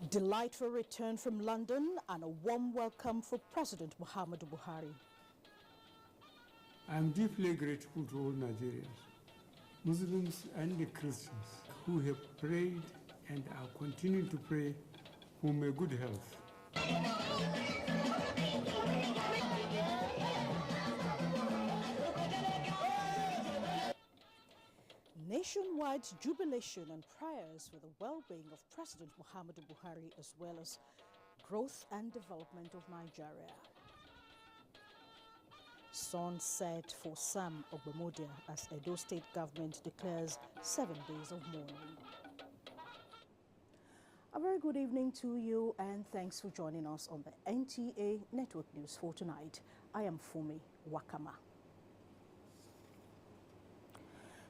Delightful return from London and a warm welcome for President Muhammadu Buhari. I am deeply grateful to all Nigerians, Muslims and the Christians who have prayed and are continuing to pray for my good health. Nationwide jubilation and prayers for the well-being of President Muhammadu Buhari as well as growth and development of Nigeria. Sun set for Sam Ogbemodia as Edo State government declares 7 days of mourning. A very good evening to you and thanks for joining us on the NTA Network News for tonight. I am Fumi Wakama.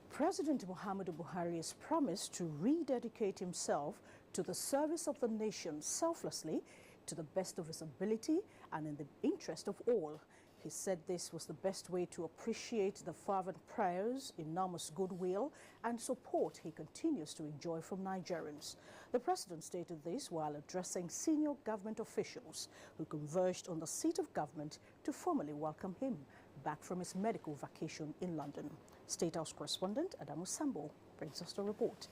President Muhammadu Buhari has promised to rededicate himself to the service of the nation selflessly, to the best of his ability and in the interest of all. He said this was the best way to appreciate the fervent prayers, enormous goodwill and support he continues to enjoy from Nigerians. The president stated this while addressing senior government officials who converged on the seat of government to formally welcome him back from his medical vacation in London. State House correspondent Adamu Sambo brings us the report.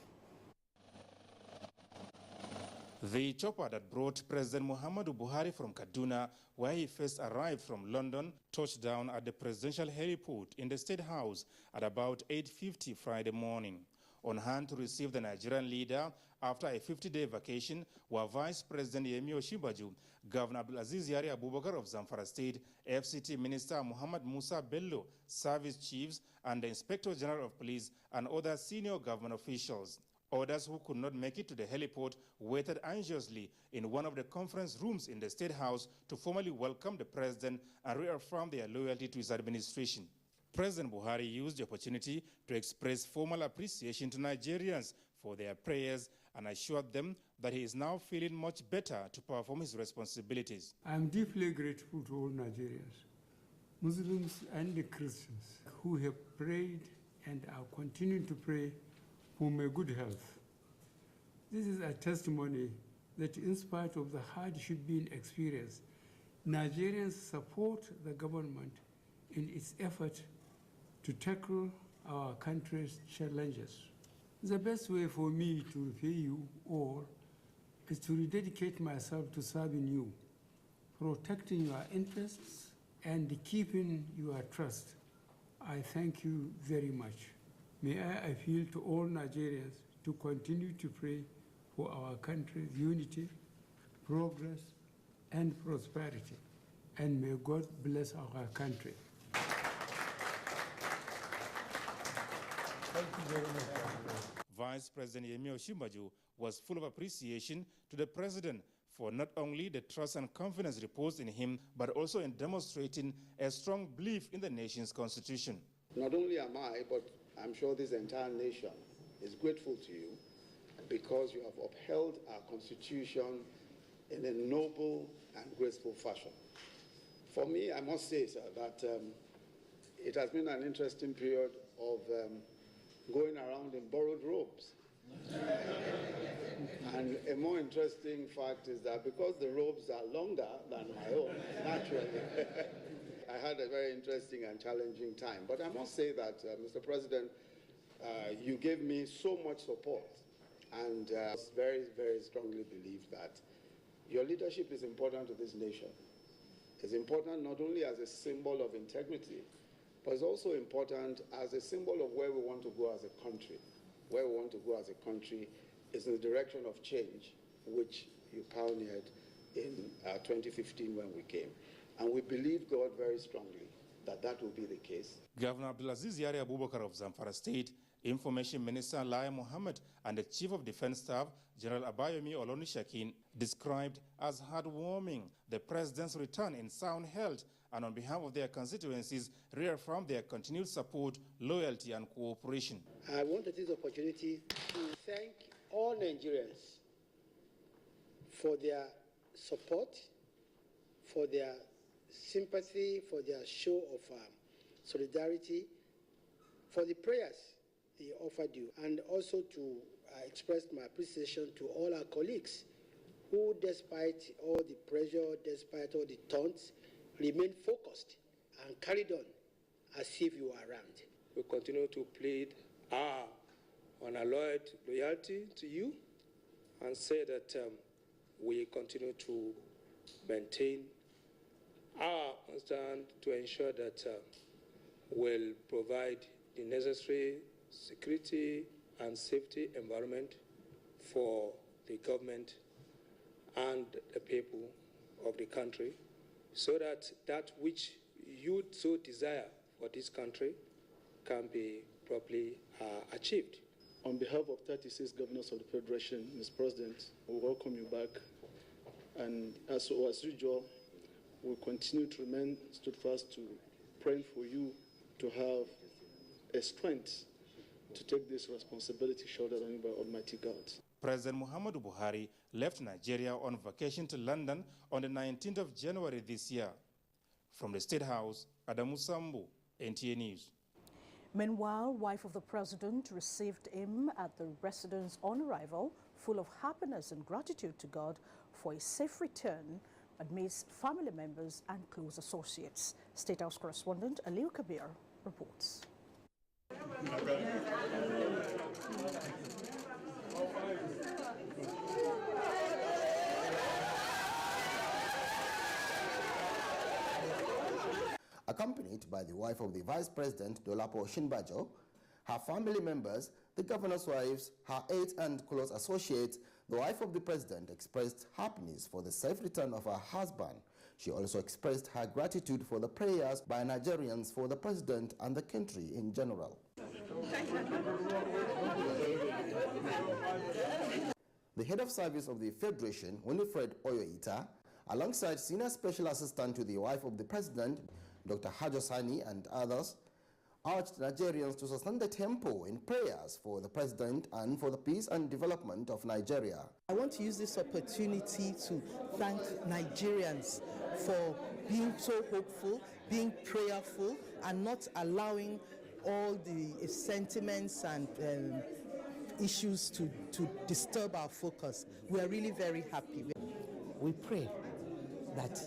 The chopper that brought President Muhammadu Buhari from Kaduna, where he first arrived from London, touched down at the presidential heliport in the State House at about 8:50 Friday morning. On hand to receive the Nigerian leader after a 50-day vacation were Vice President Yemi Osinbajo, Governor Abdulaziz Yari Abubakar of Zamfara State, FCT Minister Muhammad Musa Bello, service chiefs, and the Inspector General of Police and other senior government officials. Others who could not make it to the heliport waited anxiously in one of the conference rooms in the State House to formally welcome the president and reaffirm their loyalty to his administration. President Buhari used the opportunity to express formal appreciation to Nigerians for their prayers and assured them that he is now feeling much better to perform his responsibilities. I am deeply grateful to all Nigerians, Muslims and the Christians who have prayed and are continuing to pray for my good health. This is a testimony that in spite of the hardship being experienced, Nigerians support the government in its effort to tackle our country's challenges. The best way for me to repay you all is to rededicate myself to serving you, protecting your interests and keeping your trust. I thank you very much. May I appeal to all Nigerians to continue to pray for our country's unity, progress, and prosperity. And may God bless our country. Thank you very much. Vice President Yemi Osinbajo was full of appreciation to the president for not only the trust and confidence reposed in him, but also in demonstrating a strong belief in the nation's constitution. Not only am I, but I'm sure this entire nation is grateful to you because you have upheld our constitution in a noble and graceful fashion. For me, I must say, sir, that it has been an interesting period of going around in borrowed robes. And a more interesting fact is that because the robes are longer than my own, naturally, I had a very interesting and challenging time. But I must say that, Mr. President, you gave me so much support, and I very, very strongly believe that your leadership is important to this nation. It's important not only as a symbol of integrity, but it's also important as a symbol of where we want to go as a country. Where we want to go as a country is in the direction of change, which you pioneered in 2015 when we came. And we believe God very strongly that that will be the case. Governor Abdulaziz Yari Abubakar of Zamfara State, Information Minister Lai Mohammed, and the Chief of Defense Staff, General Abayomi Olonishakin, described as heartwarming the president's return in sound health and on behalf of their constituencies, reaffirmed their continued support, loyalty and cooperation. I want to take this opportunity to thank all Nigerians for their support, for their sympathy, for their show of solidarity, for the prayers they offered you, and also to express my appreciation to all our colleagues who, despite all the pressure, despite all the taunts, remained focused and carried on as if you were around. We continue to plead our unalloyed loyalty to you and say that we continue to maintain our stand to ensure that we'll provide the necessary security and safety environment for the government and the people of the country, so that that which you so desire for this country can be properly achieved. On behalf of 36 governors of the Federation, Mr. President, we welcome you back. And as usual, we'll continue to remain steadfast to praying for you to have a strength to take this responsibility shouldered on you by Almighty God. President Muhammadu Buhari left Nigeria on vacation to London on the 19th of January this year. From the State House, Adamu Sambu, NTA News. Meanwhile, wife of the president received him at the residence on arrival, full of happiness and gratitude to God for a safe return amidst family members and close associates. State House correspondent Aliu Kabir reports. Accompanied by the wife of the Vice President, Dolapo Shinbajo, her family members, the governor's wives, her aides and close associates, the wife of the president expressed happiness for the safe return of her husband. She also expressed her gratitude for the prayers by Nigerians for the president and the country in general. The head of service of the Federation, Winifred Oyoita, alongside Senior Special Assistant to the wife of the president, Dr. Hajosani, and others, urged Nigerians to sustain the tempo in prayers for the president and for the peace and development of Nigeria. I want to use this opportunity to thank Nigerians for being so hopeful, being prayerful, and not allowing all the sentiments and issues to disturb our focus. We are really very happy. We pray that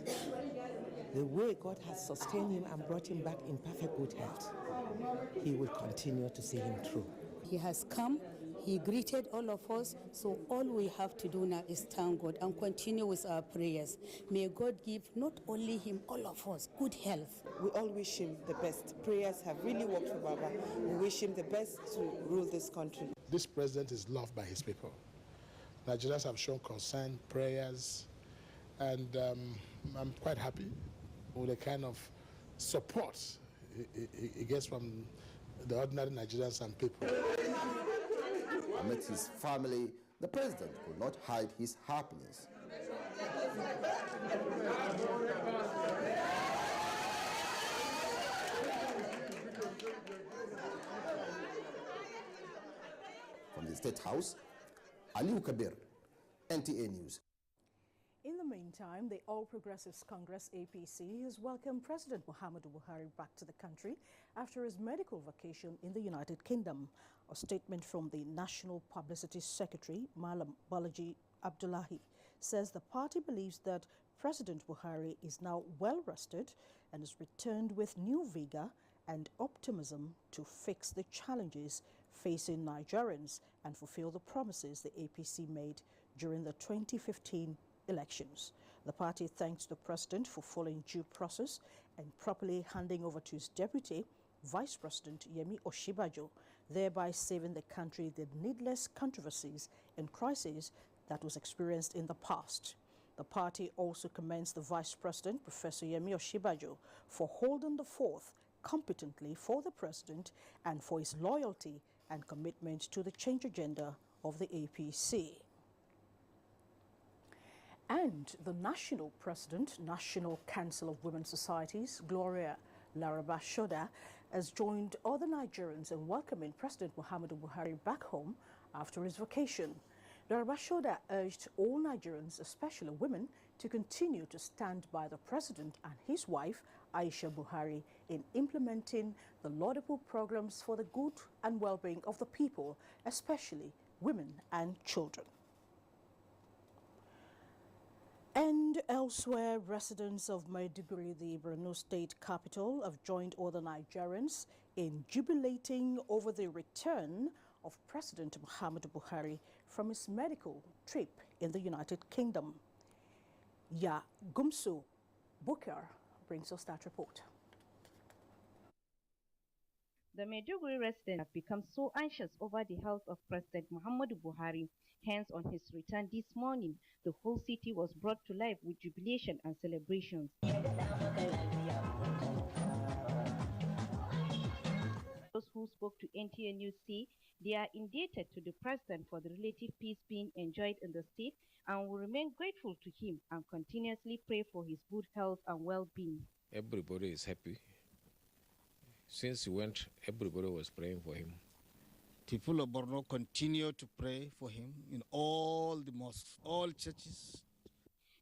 the way God has sustained him and brought him back in perfect good health, he will continue to see him through. He has come, he greeted all of us, so all we have to do now is thank God and continue with our prayers. May God give not only him, all of us, good health. We all wish him the best. Prayers have really worked for Baba. We wish him the best to rule this country. This president is loved by his people. Nigerians have shown concern, prayers, and I'm quite happy with the kind of support he gets from the ordinary Nigerians and people. Amidst his family, the president could not hide his happiness. From the State House, Aliu Kabir, NTA News. In the meantime, the All Progressives Congress APC has welcomed President Muhammadu Buhari back to the country after his medical vacation in the United Kingdom. A statement from the National Publicity Secretary, Malam Balaji Abdullahi, says the party believes that President Buhari is now well rested and has returned with new vigor and optimism to fix the challenges facing Nigerians and fulfill the promises the APC made during the 2015 elections. The party thanks the president for following due process and properly handing over to his deputy, Vice President Yemi Oshibajo, thereby saving the country the needless controversies and crises that was experienced in the past. The party also commends the Vice President, Professor Yemi Oshibajo, for holding the fort competently for the president and for his loyalty and commitment to the change agenda of the APC. And the national president, National Council of Women Societies, Gloria Laraba Shoda, has joined other Nigerians in welcoming President Muhammadu Buhari back home after his vacation. Laraba Shoda urged all Nigerians, especially women, to continue to stand by the president and his wife, Aisha Buhari, in implementing the laudable programs for the good and well-being of the people, especially women and children. Elsewhere, residents of Maiduguri, the Borno state capital, have joined other Nigerians in jubilating over the return of President Muhammadu Buhari from his medical trip in the United Kingdom. Ya Gumsu Bukar brings us that report. The Maiduguri residents have become so anxious over the health of President Muhammadu Buhari. Hence, on his return this morning, the whole city was brought to life with jubilation and celebrations. Those who spoke to NTA News say they are indebted to the president for the relative peace being enjoyed in the state and will remain grateful to him and continuously pray for his good health and well-being. Everybody is happy. Since he went, everybody was praying for him. People of Borno continue to pray for him in all the mosques, all churches.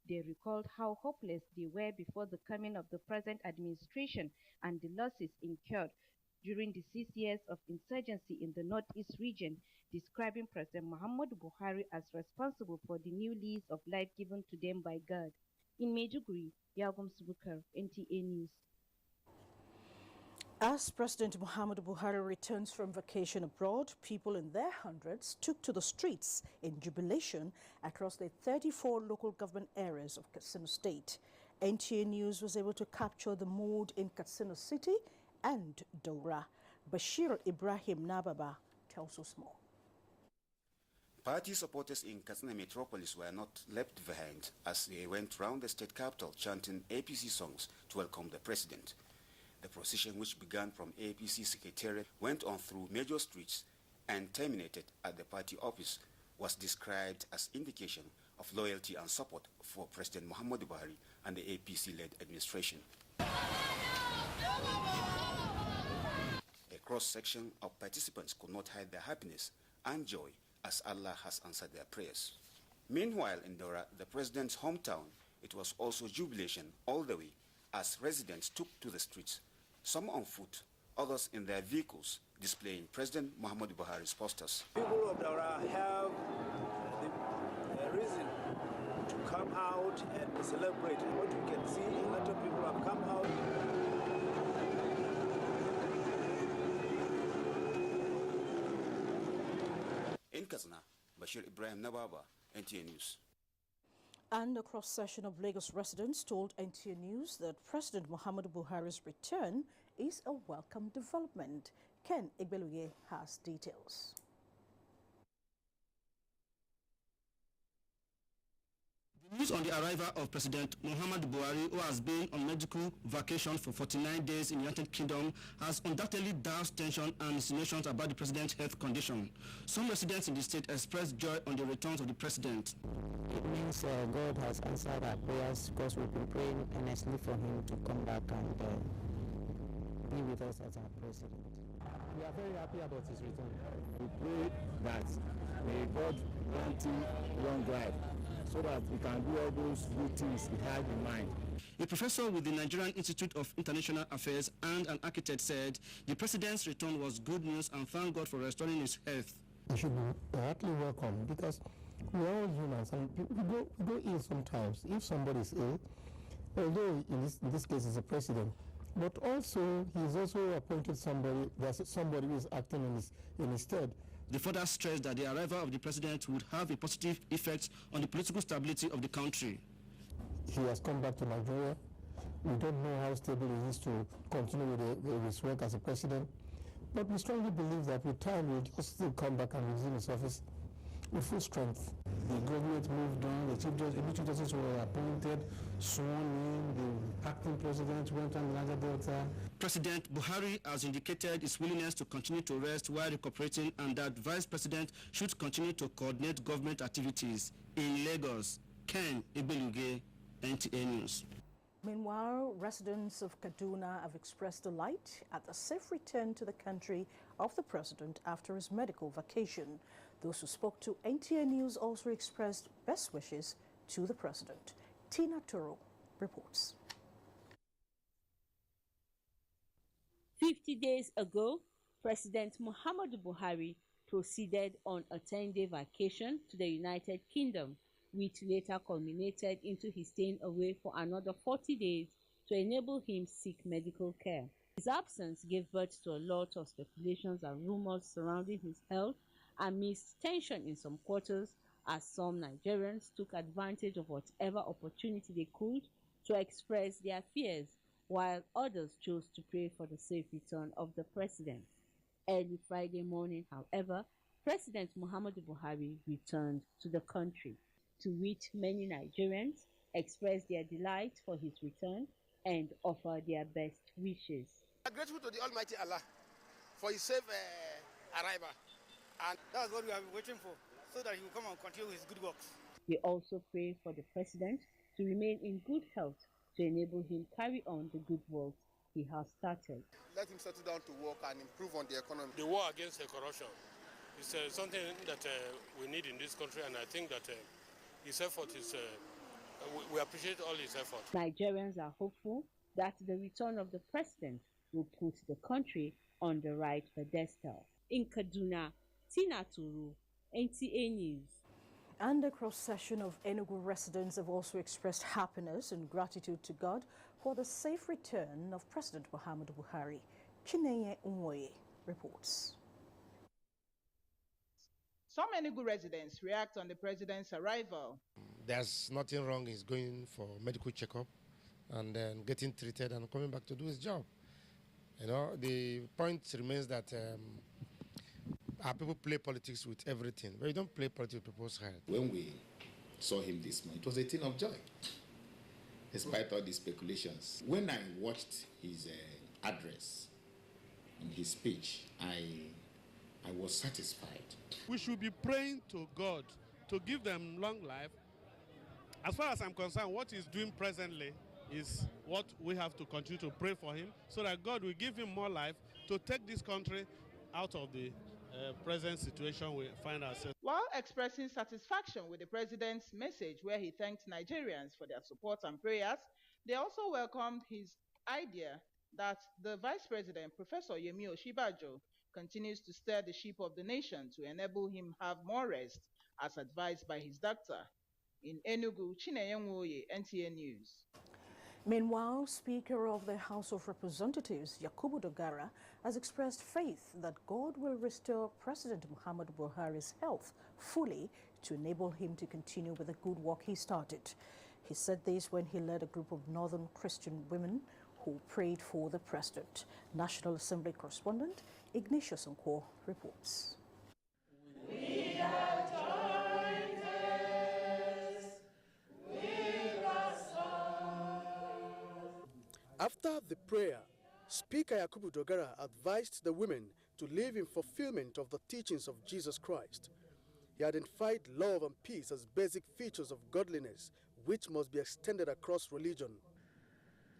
They recalled how hopeless they were before the coming of the present administration and the losses incurred during the 6 years of insurgency in the northeast region, describing President Muhammadu Buhari as responsible for the new lease of life given to them by God. In Maiduguri, Yagum Subukar, NTA News. As President Muhammadu Buhari returns from vacation abroad, people in their hundreds took to the streets in jubilation across the 34 local government areas of Katsina State. NTA News was able to capture the mood in Katsina City and Daura. Bashir Ibrahim Nababa tells us more. Party supporters in Katsina Metropolis were not left behind as they went round the state capital chanting APC songs to welcome the president. The procession, which began from APC Secretariat, went on through major streets and terminated at the party office, was described as indication of loyalty and support for President Muhammadu Buhari and the APC-led administration. A cross-section of participants could not hide their happiness and joy as Allah has answered their prayers. Meanwhile, in Daura, the president's hometown, it was also jubilation all the way as residents took to the streets, some on foot, others in their vehicles, displaying President Muhammadu Buhari's posters. People of Daura have the reason to come out and celebrate. What you can see, a lot of people have come out. In Katsina, Bashir Ibrahim Nababa, NTA News. And a cross-section of Lagos residents told NTA News that President Muhammadu Buhari's return is a welcome development. Ken Igbeluye has details. The news on the arrival of President Muhammadu Buhari, who has been on medical vacation for 49 days in the United Kingdom, has undoubtedly doused tension and insinuations about the president's health condition. Some residents in the state expressed joy on the return of the president. It means God has answered our prayers because we've been praying earnestly for him to come back and be with us as our president. We are very happy about his return. We pray that may God grant him long life, so that we can do all those good things he had in mind. A professor with the Nigerian Institute of International Affairs and an architect said the president's return was good news and thanked God for restoring his health. He should be heartily welcome because we are all humans and we go ill sometimes. If somebody is ill, although in this case is a president, but also he's also appointed somebody, there's somebody who is acting in his stead. They further stressed that the arrival of the president would have a positive effect on the political stability of the country. He has come back to Nigeria. We don't know how stable he is to continue with his work as a president. But we strongly believe that with time he'll just still come back and resume his office with full strength. The graduate moved on, the chief justices were appointed, sworn in, the acting president went on Niger Delta. President Buhari has indicated his willingness to continue to rest while recuperating and that Vice President should continue to coordinate government activities. In Lagos, Ken Igbeluye, NTA News. Meanwhile, residents of Kaduna have expressed delight at the safe return to the country of the president after his medical vacation. Those who spoke to NTA News also expressed best wishes to the president. Tina Turo reports. 50 days ago, President Muhammadu Buhari proceeded on a 10-day vacation to the United Kingdom which later culminated into his staying away for another 40 days to enable him seek medical care. His absence gave birth to a lot of speculations and rumors surrounding his health amidst tension in some quarters, as some Nigerians took advantage of whatever opportunity they could to express their fears, while others chose to pray for the safe return of the president. Early Friday morning, however, President Muhammadu Buhari returned to the country, to which many Nigerians expressed their delight for his return and offer their best wishes. We are grateful to the Almighty Allah for his safe arrival, and that's what we have been waiting for, so that he will come and continue his good works. We also pray for the president to remain in good health to enable him carry on the good work he has started. Let him settle down to work and improve on the economy. The war against corruption is something that we need in this country, and I think that his effort is, we appreciate all his effort. Nigerians are hopeful that the return of the president will put the country on the right pedestal. In Kaduna, Tina Turu, NTA News. And a cross-section of Enugu residents have also expressed happiness and gratitude to God for the safe return of President Muhammadu Buhari. Chinenye Unwoye reports. Some Enugu residents react on the president's arrival. There's nothing wrong in going for medical checkup and then getting treated and coming back to do his job. You know, the point remains that our people play politics with everything, but you don't play politics with people's head. When we saw him this morning, it was a thing of joy, despite all the speculations. When I watched his address and his speech, I was satisfied. We should be praying to God to give them long life. As far as I'm concerned, what he's doing presently is what we have to continue to pray for him, so that God will give him more life to take this country out of the present situation we find ourselves. While expressing satisfaction with the president's message, where he thanked Nigerians for their support and prayers, they also welcomed his idea that the vice president, Professor Yemi Osinbajo, continues to steer the ship of the nation to enable him have more rest, as advised by his doctor. In Enugu, Chinenye Unwoye, NTA News. Meanwhile, Speaker of the House of Representatives, Yakubu Dogara, has expressed faith that God will restore President Muhammadu Buhari's health fully to enable him to continue with the good work he started. He said this when he led a group of Northern Christian women who prayed for the president. National Assembly correspondent Ignatius Nkwo reports. We are joiners with our song. After the prayer, Speaker Yakubu Dogara advised the women to live in fulfillment of the teachings of Jesus Christ. He identified love and peace as basic features of godliness, which must be extended across religion.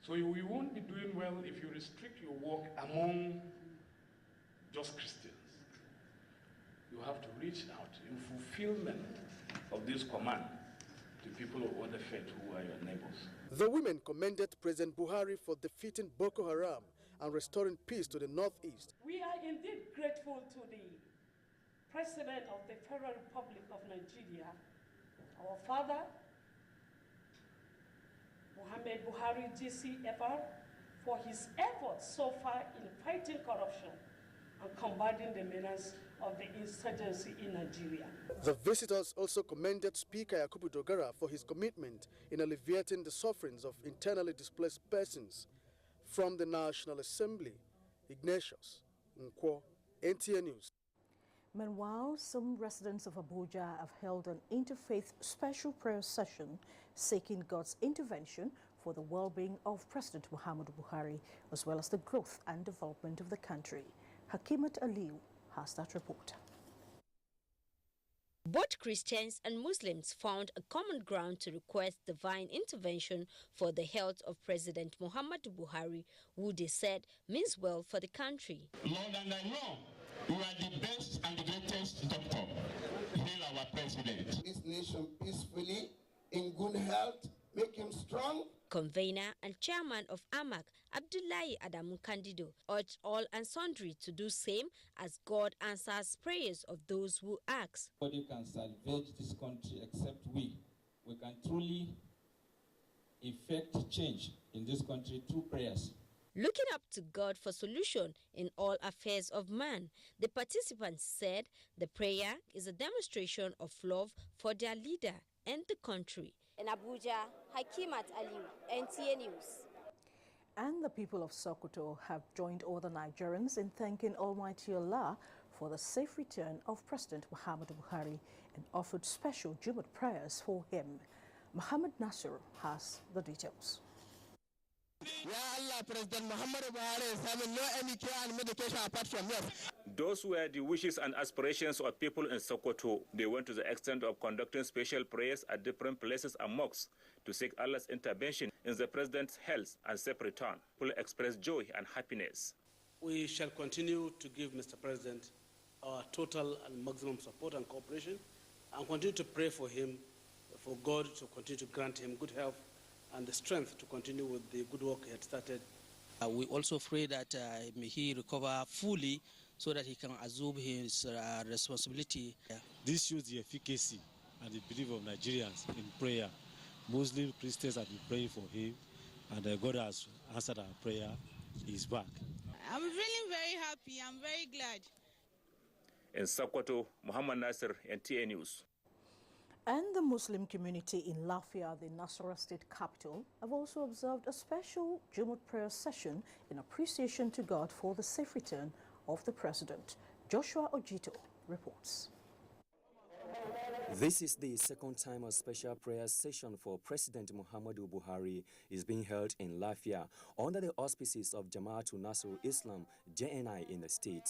So we won't be doing well if you restrict your work among just Christians. You have to reach out in fulfillment of this command to people of other faith who are your neighbors. The women commended President Buhari for defeating Boko Haram and restoring peace to the northeast. We are indeed grateful to the President of the Federal Republic of Nigeria, our father, Muhammad Buhari GCFR, for his efforts so far in fighting corruption and combating the menace of the insurgency in Nigeria. The visitors also commended Speaker Yakubu Dogara for his commitment in alleviating the sufferings of internally displaced persons. From the National Assembly, Ignatius Nkwo, NTA News. Meanwhile, some residents of Abuja have held an interfaith special prayer session seeking God's intervention for the well-being of President Muhammadu Buhari, as well as the growth and development of the country. Hakimat Aliu has that report. Both Christians and Muslims found a common ground to request divine intervention for the health of President Muhammadu Buhari, who they said means well for the country. Lord, and I know you are the best and the greatest doctor. Heal our president. This nation peacefully, in good health, make him strong. Convener and chairman of AMAC, Abdullahi Adamu Candido, urged all and sundry to do same as God answers prayers of those who ask. Nobody can salvage this country except we. effect change in this country through prayers. Looking up to God for solution in all affairs of man, the participants said the prayer is a demonstration of love for their leader and the country. In Abuja, Hakimat Aliu, NTA News. And the people of Sokoto have joined other Nigerians in thanking Almighty Allah for the safe return of President Muhammadu Buhari and offered special Jumat prayers for him. Muhammad Nasir has the details. Ya Allah, President Muhammadu Buhari is having no any care and medication apart from this. Those were the wishes and aspirations of people in Sokoto. They went to the extent of conducting special prayers at different places and mosques to seek Allah's intervention in the president's health and safe return. People expressed joy and happiness. We shall continue to give Mr. President our total and maximum support and cooperation and continue to pray for him, for God to continue to grant him good health and the strength to continue with the good work he had started. We also pray that may he recover fully so that he can assume his responsibility. This shows the efficacy and the belief of Nigerians in prayer. Muslim Christians have been praying for him, and God has answered our prayer. He's back. I'm feeling very happy. I'm very glad. In Sokoto, Muhammad Nasir, NTA News. And the Muslim community in Lafia, the Nasarawa state capital, have also observed a special Jumat prayer session in appreciation to God for the safe return of the president. Joshua Ojito reports. This is the second time a special prayer session for President Muhammadu Buhari is being held in Lafia under the auspices of Jamaatul Nasrul Islam, JNI, in the state.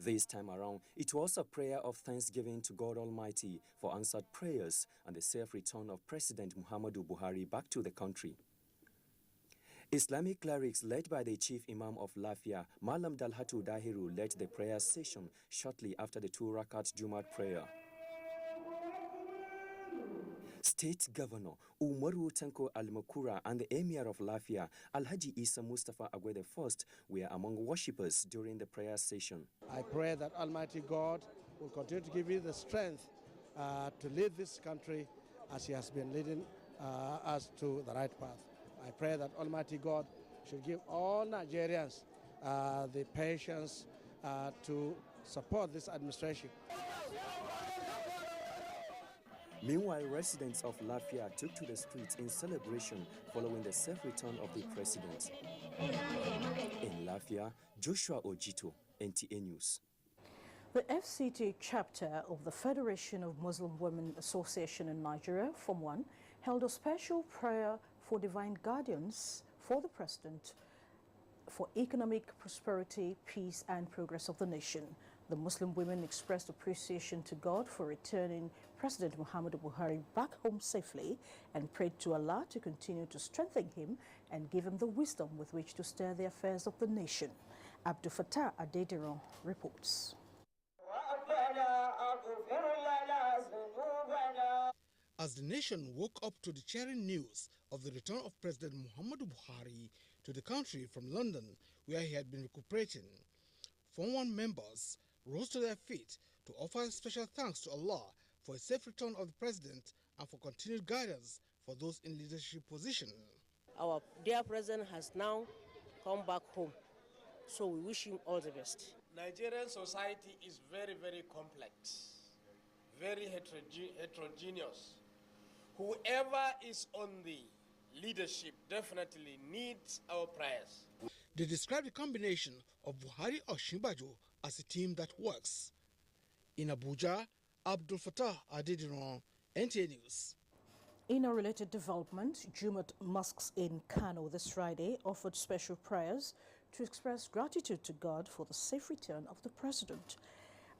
This time around, it was a prayer of thanksgiving to God Almighty for answered prayers and the safe return of President Muhammadu Buhari back to the country. Islamic clerics led by the chief imam of Lafia, Malam Dalhatu Dahiru, led the prayer session shortly after the 2-rakat Jumat prayer. State Governor Umaru Tanko Al-Makura and the Emir of Lafia, Alhaji Isa Mustafa Agwe I, were among worshippers during the prayer session. I pray that Almighty God will continue to give you the strength to lead this country as He has been leading us to the right path. I pray that Almighty God should give all Nigerians the patience to support this administration. Meanwhile, residents of Lafia took to the streets in celebration following the safe return of the president. In Lafia, Joshua Ojito, NTA News. The FCT chapter of the Federation of Muslim Women Association in Nigeria, Form 1, held a special prayer for divine guardians for the president for economic prosperity, peace and progress of the nation. The Muslim women expressed appreciation to God for returning President Muhammadu Buhari back home safely and prayed to Allah to continue to strengthen him and give him the wisdom with which to steer the affairs of the nation. Abdul Fattah Adediran reports. As the nation woke up to the cheering news of the return of President Muhammadu Buhari to the country from London, where he had been recuperating, Form 1 members rose to their feet to offer special thanks to Allah for a safe return of the president and for continued guidance for those in leadership position. Our dear president has now come back home, so we wish him all the best. Nigerian society is very, very complex, very heterogeneous. Whoever is on the leadership definitely needs our prayers. They describe the combination of Buhari or Shimbajo as a team that works. In Abuja, Abdul Fattah Adediran, NTA News. In a related development, Jumat mosques in Kano this Friday offered special prayers to express gratitude to God for the safe return of the president.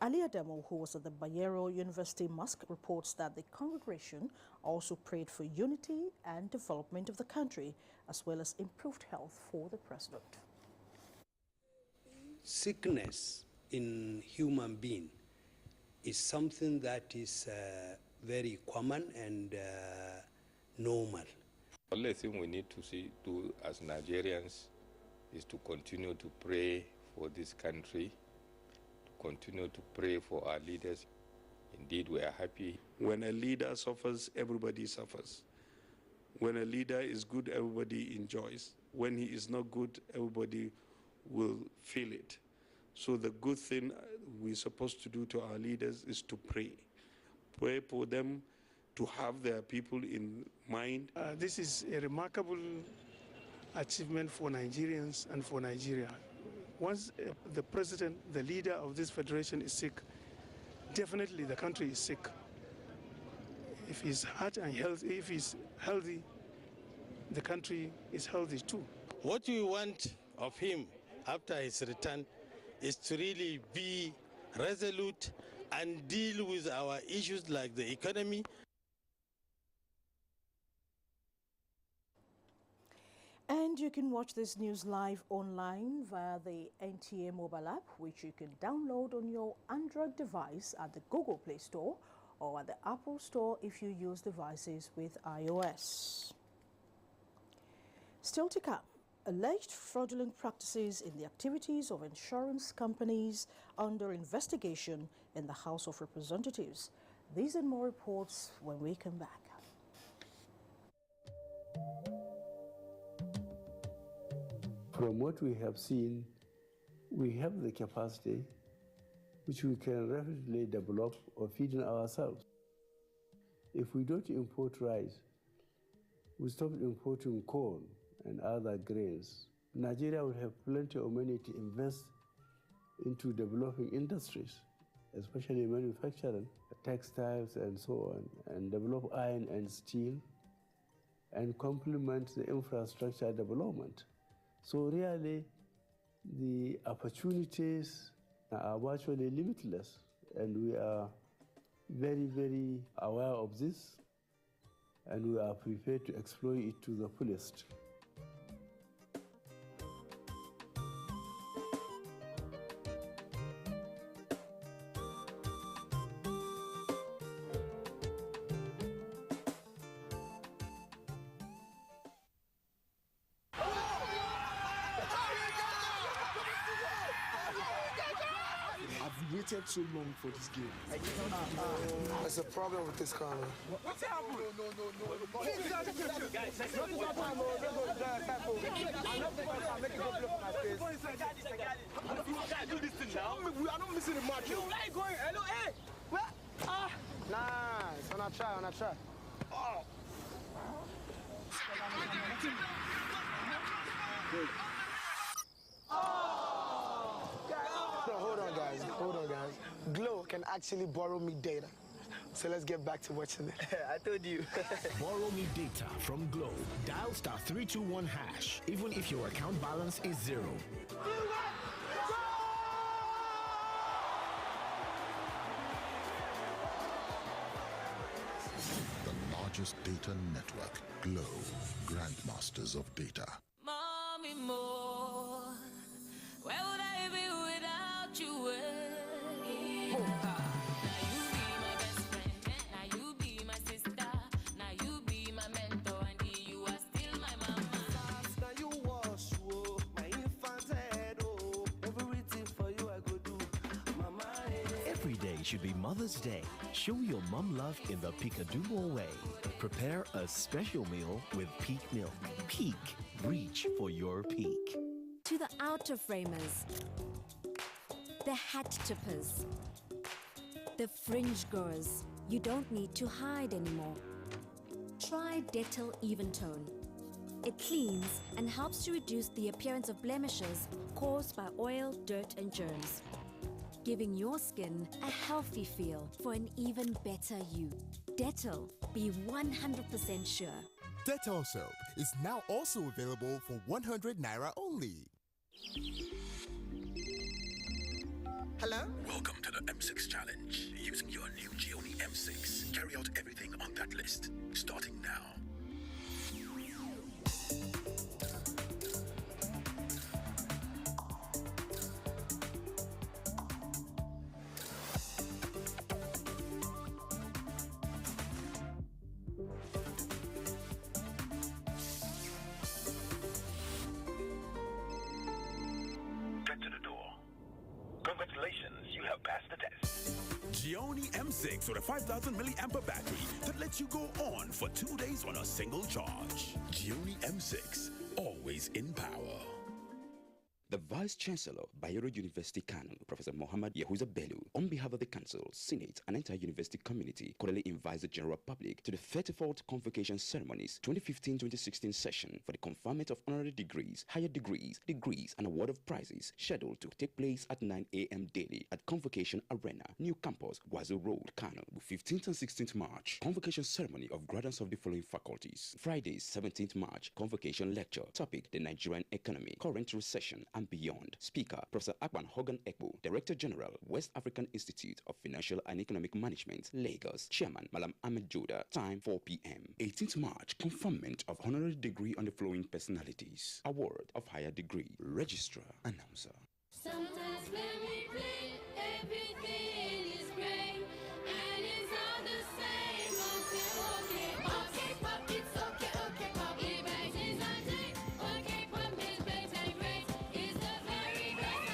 Ali Adamo, who was at the Bayero University Mosque, reports that the congregation also prayed for unity and development of the country, as well as improved health for the president. Sickness in human being is something that is very common and normal. The only thing we need to do as Nigerians is to continue to pray for this country, to continue to pray for our leaders. Indeed, we are happy. When a leader suffers, everybody suffers. When a leader is good, everybody enjoys. When he is not good, everybody will feel it. So the good thing we're supposed to do to our leaders is to pray. Pray for them to have their people in mind. This is a remarkable achievement for Nigerians and for Nigeria. Once the president, the leader of this federation is sick, definitely the country is sick. If he's healthy, the country is healthy too. What we want of him after his return is to really be resolute and deal with our issues like the economy. And you can watch this news live online via the NTA mobile app, which you can download on your Android device at the Google Play Store or at the Apple Store if you use devices with iOS. Still to come, alleged fraudulent practices in the activities of insurance companies under investigation in the House of Representatives. These and more reports when we come back. From what we have seen, we have the capacity which we can rapidly develop or feed in ourselves. If we don't import rice, we stop importing corn and other grains, Nigeria will have plenty of money to invest into developing industries, especially manufacturing, textiles and so on, and develop iron and steel, and complement the infrastructure development. So really, the opportunities are virtually limitless, and we are very, very aware of this, and we are prepared to exploit it to the fullest. So long for this game. There's a problem with this car. What's happening? No. Guys, let's go. Do this thing now. We are not missing the match. You like going? Hello, hey. Where? Nice. On a try. Oh. Hold on, guys. Glow can actually borrow me data. So let's get back to watching it. I told you. Borrow me data from Glow. Dial *321#, even if your account balance is 0. The largest data network, Glow, grandmasters of data. Mommy, more. Where would I be without you? Should be Mother's Day. Show your mom love in the Peekadoo way. Prepare a special meal with Peak Milk. Peak. Reach for your peak. To the outer framers, the hat tippers, the fringe goers, you don't need to hide anymore. Try Dettol Even Tone. It cleans and helps to reduce the appearance of blemishes caused by oil, dirt and germs, giving your skin a healthy feel for an even better you. Dettol, be 100% sure. Dettol soap is now also available for 100 Naira only. Hello? Welcome to the M6 Challenge. Using your new Gioni M6, carry out everything on that list, starting now. Congratulations, you have passed the test. Gioni M6 with a 5,000 milliampere battery, the lets you go on for 2 days on a single charge. Gioni M6, always in power. The Vice-Chancellor, Bayero University Kano, Professor Mohammad Yahuza Bello, on behalf of the Council, Senate, and entire university community, cordially invites the general public to the 34th Convocation Ceremonies 2015-2016 session for the conferment of honorary degrees, higher degrees, and award of prizes, scheduled to take place at 9 a.m. daily at Convocation Arena, New Campus, Wazo Road, Kano. 15th and 16th March, Convocation Ceremony of graduates of the following faculties. Friday, 17th March, Convocation Lecture, topic, the Nigerian economy, current recession, and beyond. Speaker, Professor Akban Hogan Ekbo, Director General, West African Institute of Financial and Economic Management, Lagos. Chairman, Malam Ahmed Joda. Time, 4 p.m. 18th March, conferment of honorary degree on the following personalities. Award of higher degree. Registrar, Announcer. Sometimes when we play, everything is great, and it's all the same. Okay, pop, it's okay, pop. It brightens our day. Okay, pop is great and great. It's the very best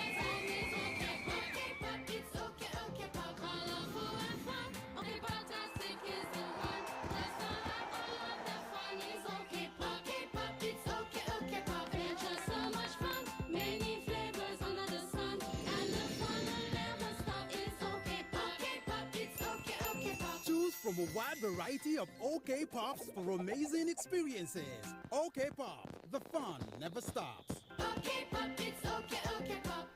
and it's okay, pop. Colorful and fun. Okay, fantastic is the one. Let's not have all of the fun. It's okay, pop, it's okay, pop. It's just so much fun. Many flavors under the sun, and the fun will never stop. It's okay, pop, it's okay, pop. Choose from a wide variety of OK Pops for amazing experiences. OK Pop, the fun never stops. Okay, pop, it's okay, pop.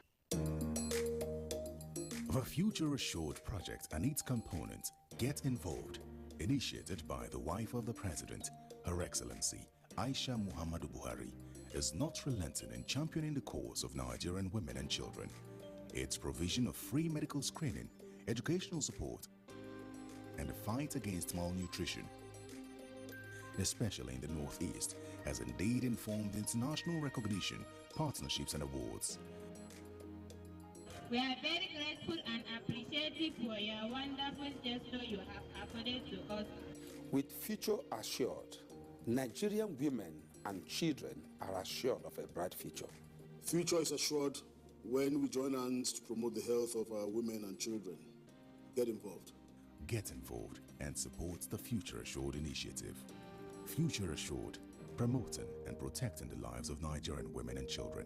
The Future Assured project and its components Get Involved, initiated by the wife of the President, Her Excellency Aisha Muhammadu Buhari, is not relenting in championing the cause of Nigerian women and children. Its provision of free medical screening, educational support, and the fight against malnutrition, especially in the Northeast, has indeed informed international recognition, partnerships, and awards. We are very grateful and appreciative for your wonderful gesture you have accorded to us. With Future Assured, Nigerian women and children are assured of a bright future. Future is assured when we join hands to promote the health of our women and children. Get involved. Get involved and support the Future Assured initiative. Future Assured, promoting and protecting the lives of Nigerian women and children.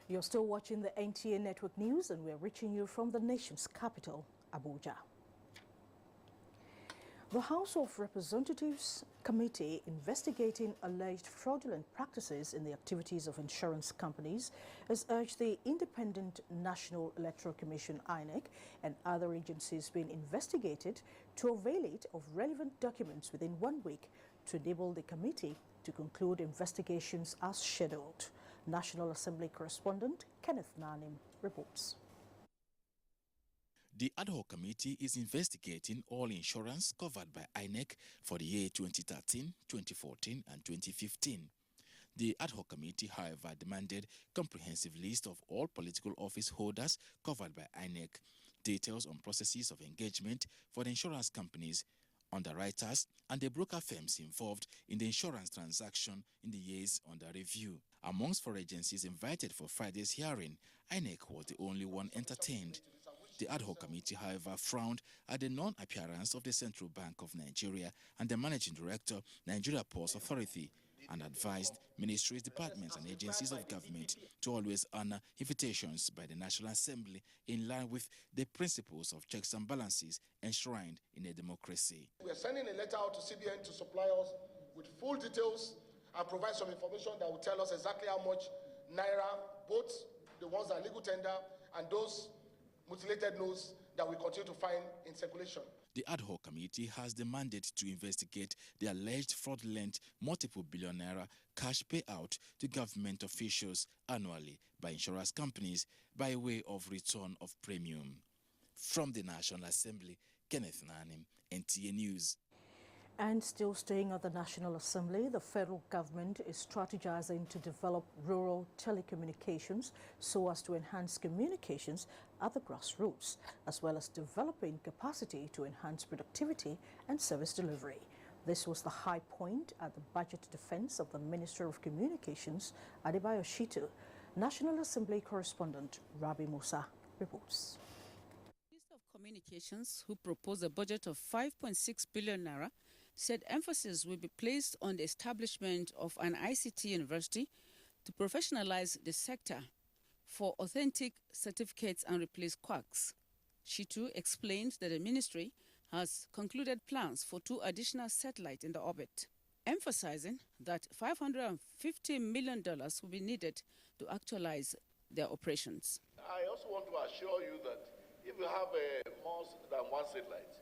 You're still watching the NTA Network News, and we're reaching you from the nation's capital, Abuja. The House of Representatives Committee investigating alleged fraudulent practices in the activities of insurance companies has urged the Independent National Electoral Commission (INEC) and other agencies being investigated to avail it of relevant documents within 1 week to enable the committee to conclude investigations as scheduled. National Assembly correspondent Kenneth Nanim reports. The ad hoc committee is investigating all insurance covered by INEC for the year 2013, 2014 and 2015. The ad hoc committee, however, demanded comprehensive list of all political office holders covered by INEC, details on processes of engagement for the insurance companies, underwriters and the broker firms involved in the insurance transaction in the years under review. Amongst 4 agencies invited for Friday's hearing, INEC was the only one entertained. The ad hoc committee, however, frowned at the non-appearance of the Central Bank of Nigeria and the Managing Director, Nigeria Ports Authority, and advised ministries, departments and agencies of government to always honor invitations by the National Assembly in line with the principles of checks and balances enshrined in a democracy. We are sending a letter out to CBN to supply us with full details and provide some information that will tell us exactly how much naira, both the ones that are legal tender and those mutilated notes that we continue to find in circulation. The ad hoc committee has demanded to investigate the alleged fraudulent multiple billion naira cash payout to government officials annually by insurance companies by way of return of premium. From the National Assembly, Kenneth Nanim, NTA News. And still staying at the National Assembly, the federal government is strategizing to develop rural telecommunications so as to enhance communications at the grassroots, as well as developing capacity to enhance productivity and service delivery. This was the high point at the budget defense of the Minister of Communications, Adebayo Shitu. National Assembly correspondent Rabi Musa reports. Communications, who proposed a budget of 5.6 billion naira, said emphasis will be placed on the establishment of an ICT university to professionalize the sector for authentic certificates and replace quacks. She too explained that the ministry has concluded plans for 2 additional satellites in the orbit, emphasizing that $550 million will be needed to actualize their operations. I also want to assure you that if we have more than 1 satellite,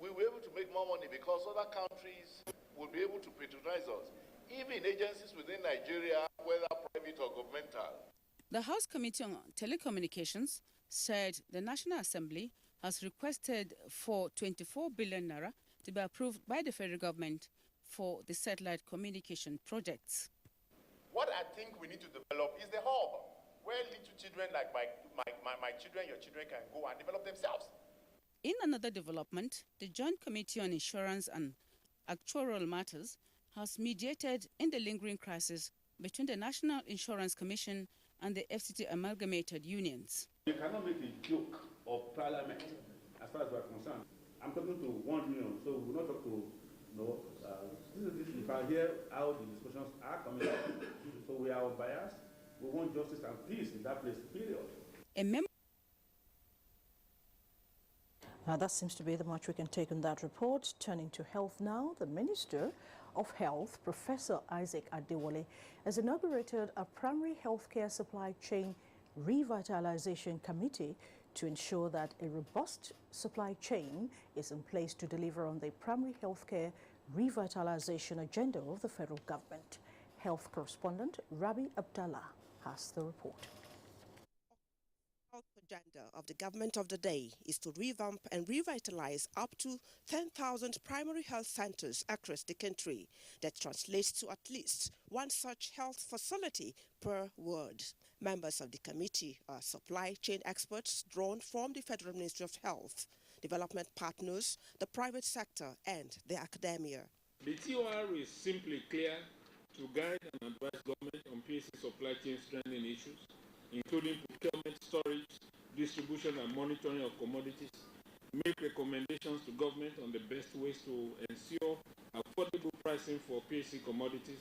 we will be able to make more money because other countries will be able to patronize us, even agencies within Nigeria, whether private or governmental. The House Committee on Telecommunications said the National Assembly has requested for 24 billion naira to be approved by the federal government for the satellite communication projects. What I think we need to develop is the hub, where little children like my children, your children can go and develop themselves. In another development, the Joint Committee on Insurance and Actuarial Matters has mediated in the lingering crisis between the National Insurance Commission and the FCT amalgamated unions. You cannot make a joke of parliament as far as we are concerned. I'm talking to one union, so we will not talk to if I hear how the discussions are coming up. So we are unbiased. We want justice and peace in that place, period. A member. Now that seems to be the much we can take on that report. Turning to health now, the Minister of Health, Professor Isaac Adewale, has inaugurated a primary healthcare supply chain revitalization committee to ensure that a robust supply chain is in place to deliver on the primary healthcare revitalization agenda of the federal government. Health correspondent Rabi Abdallah has the report. The agenda of the government of the day is to revamp and revitalize up to 10,000 primary health centers across the country. That translates to at least 1 such health facility per ward. Members of the committee are supply chain experts drawn from the Federal Ministry of Health, development partners, the private sector, and the academia. The TOR is simply clear to guide and advise government on PAC supply chain strengthening issues, including procurement, storage, distribution and monitoring of commodities, make recommendations to government on the best ways to ensure affordable pricing for PAC commodities.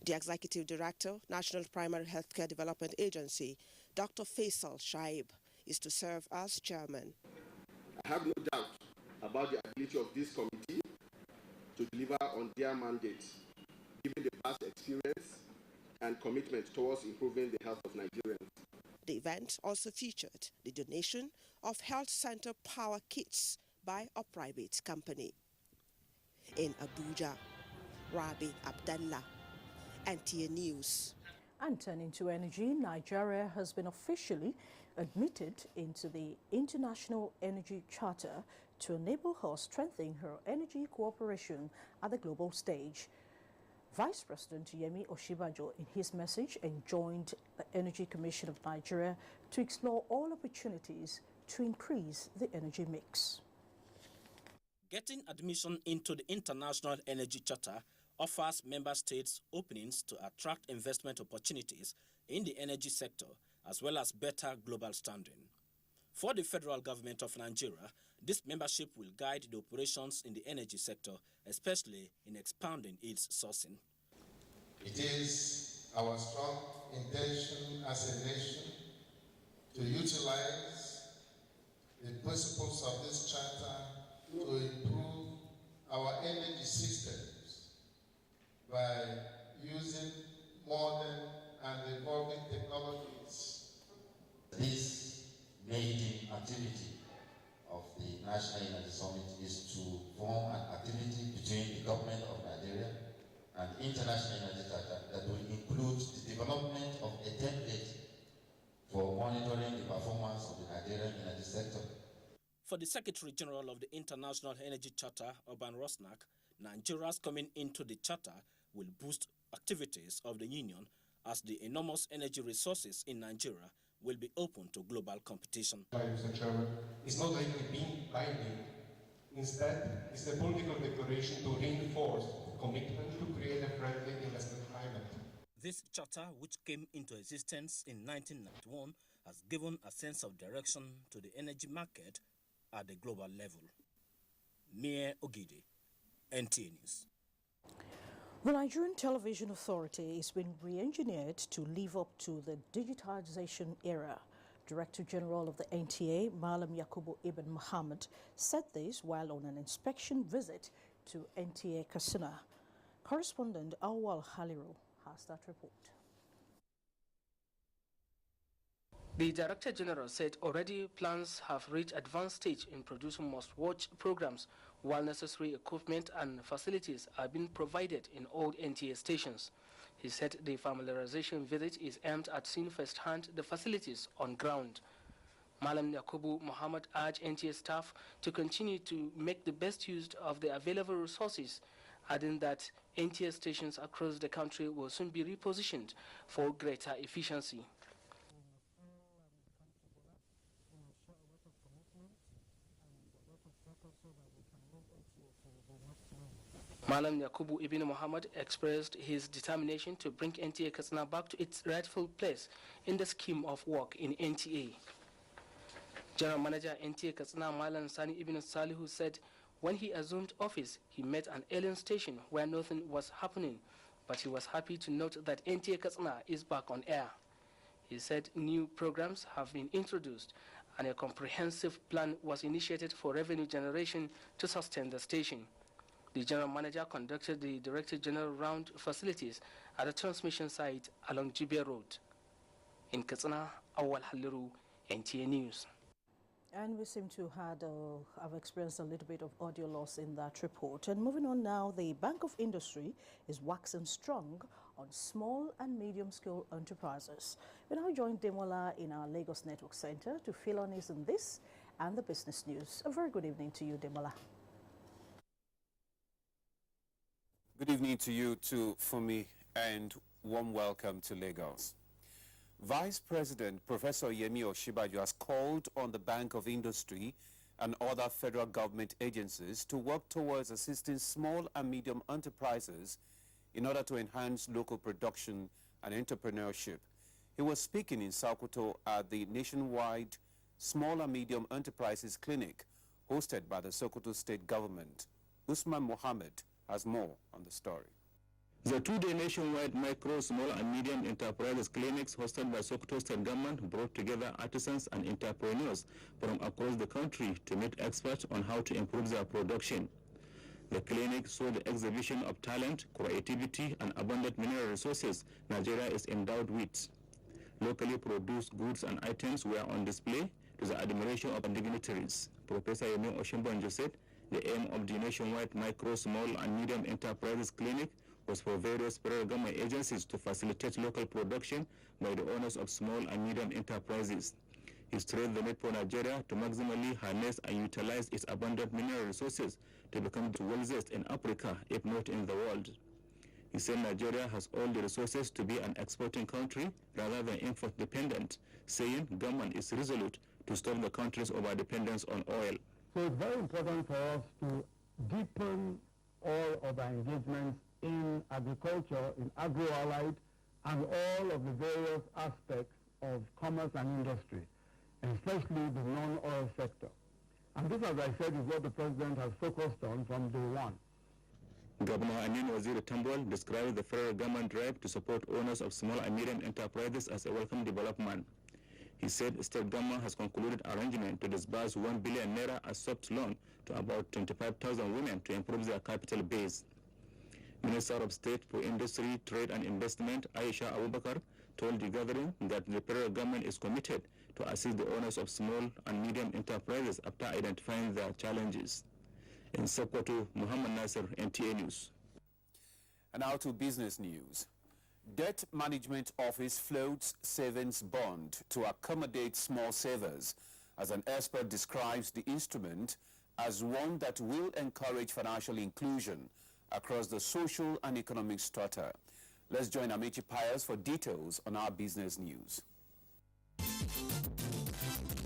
The Executive Director, National Primary Healthcare Development Agency, Dr. Faisal Shaib, is to serve as chairman. I have no doubt about the ability of this committee to deliver on their mandate, given the past experience and commitment towards improving the health of Nigerians. The event also featured the donation of health center power kits by a private company. In Abuja, Rabi Abdallah, NTA News. And turning to energy, Nigeria has been officially admitted into the International Energy Charter to enable her strengthening her energy cooperation at the global stage. Vice President Yemi Oshibajo, in his message, enjoined the Energy Commission of Nigeria to explore all opportunities to increase the energy mix. Getting admission into the International Energy Charter offers member states openings to attract investment opportunities in the energy sector, as well as better global standing. For the federal government of Nigeria, this membership will guide the operations in the energy sector, especially in expanding its sourcing. It is our strong intention as a nation to utilize the principles of this charter to improve our energy systems by using modern and evolving technologies. This maiden activity of the National Energy Summit is to form an activity between the government of Nigeria and the International Energy Charter that will include the development of a template for monitoring the performance of the Nigerian energy sector. For the Secretary General of the International Energy Charter, Urban Rosnak, Nigeria's coming into the charter will boost activities of the Union as the enormous energy resources in Nigeria will be open to global competition. Mr. Chairman, it's not likely being binding. Instead, it's a political declaration to reinforce the commitment to create a friendly investment climate. This charter, which came into existence in 1991, has given a sense of direction to the energy market at the global level. Mie Ogide, NTA News. The Nigerian Television Authority is being re-engineered to live up to the digitization era. Director General of the NTA, Malam Yakubu Ibn Muhammad, said this while on an inspection visit to NTA Katsina. Correspondent Awal Haliru has that report. The Director General said already plans have reached advanced stage in producing must-watch programs, while necessary equipment and facilities are being provided in all NTA stations. He said the familiarization visit is aimed at seeing firsthand the facilities on ground. Malam Yakubu Muhammad urged NTA staff to continue to make the best use of the available resources, adding that NTA stations across the country will soon be repositioned for greater efficiency. Malam Yakubu Ibn Muhammad expressed his determination to bring NTA Katsina back to its rightful place in the scheme of work in NTA. General Manager NTA Katsina Malam Sani Ibn Salihu said when he assumed office, he met an alien station where nothing was happening, but he was happy to note that NTA Katsina is back on air. He said new programs have been introduced and a comprehensive plan was initiated for revenue generation to sustain the station. The General Manager conducted the Director General round facilities at the transmission site along Jibe Road. In Katsina, Awal Haliru, NTA News. And we seem to have experienced a little bit of audio loss in that report. And moving on now, the Bank of Industry is waxing strong on small and medium-scale enterprises. We now join Demola in our Lagos Network Center to fill on us in this and the business news. A very good evening to you, Demola. Good evening to you too, Fumi, and warm welcome to Lagos. Vice President Professor Yemi Osinbajo has called on the Bank of Industry and other federal government agencies to work towards assisting small and medium enterprises in order to enhance local production and entrepreneurship. He was speaking in Sokoto at the nationwide Small and Medium Enterprises Clinic hosted by the Sokoto State Government. Usman Mohammed has more on the story. The two-day nationwide micro, small and medium enterprises clinics hosted by Sokoto State Government brought together artisans and entrepreneurs from across the country to meet experts on how to improve their production. The clinic saw the exhibition of talent, creativity and abundant mineral resources Nigeria is endowed with. Locally produced goods and items were on display to the admiration of dignitaries. Professor Yemi Osinbajo said the aim of the nationwide micro, small and medium enterprises clinic was for various federal government agencies to facilitate local production by the owners of small and medium enterprises. He stressed the need for Nigeria to maximally harness and utilize its abundant mineral resources to become the wealthiest in Africa, if not in the world. He said Nigeria has all the resources to be an exporting country rather than import dependent, saying government is resolute to stop the country's overdependence on oil. So it's very important for us to deepen all of our engagements in agriculture, in agro-allied, and all of the various aspects of commerce and industry, especially the non-oil sector. And this, as I said, is what the President has focused on from day one. Governor Amin Waziri Tambol described the federal government drive to support owners of small and medium enterprises as a welcome development. He said the state government has concluded arrangement to disburse 1 billion naira as soft loan to about 25,000 women to improve their capital base. Minister of State for Industry, Trade and Investment, Aisha Abubakar, told the gathering that the federal government is committed to assist the owners of small and medium enterprises after identifying their challenges. In Sokoto, Muhammad Nasser, NTA News. And now to business news. Debt Management Office floats savings bond to accommodate small savers, as an expert describes the instrument as one that will encourage financial inclusion across the social and economic strata. Let's join Amici Pius for details on our business news.